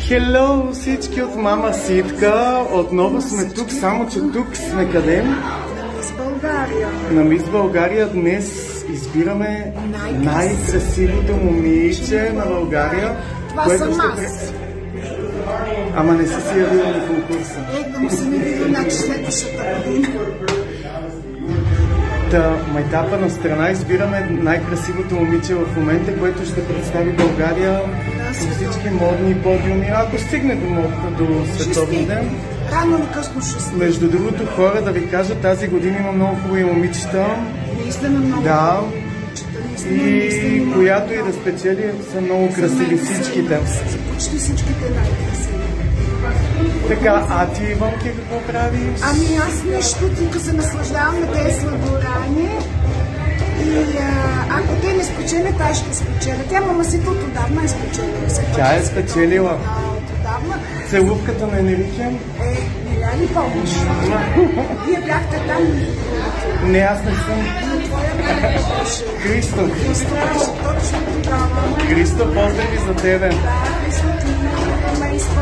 Хело всички от Мама Ситка! Отново сме тук, само че тук сме къде? Мис България. На Мис България днес избираме най-красивото момиче на България. Това съм аз. Ама не си се явила на конкурса. Да се не видя на следващата година. Та, майтапа на страна, избираме най-красивото момиче в момента, което ще представи България на всички модни подиуми, ако стигне до световния ден. Рано или късно ще стигне. Между другото, хора, да ви кажа, тази година има много хубави момичета. Наистина много. Да. И която и да спечели, са много красиви всичките. Почти всичките най-красиви. Така, а ти, Иванки, какво правиш? Ами аз нещо, тук се наслаждавам на тези сладорани. И ако те не спечелят, аз ще спечеля. Тя Мама Ситка отдавна е спечелила. Тя е спечелила. Да, отдавна. Целувката на Енелике? Миля ли помощ? Вие бяхте там. Не, аз не съм. Твоя брат беше. Христо. Христо беше точно тогава. Христо, поздрави за тебе. Да, Христо, ти ме изпълнява.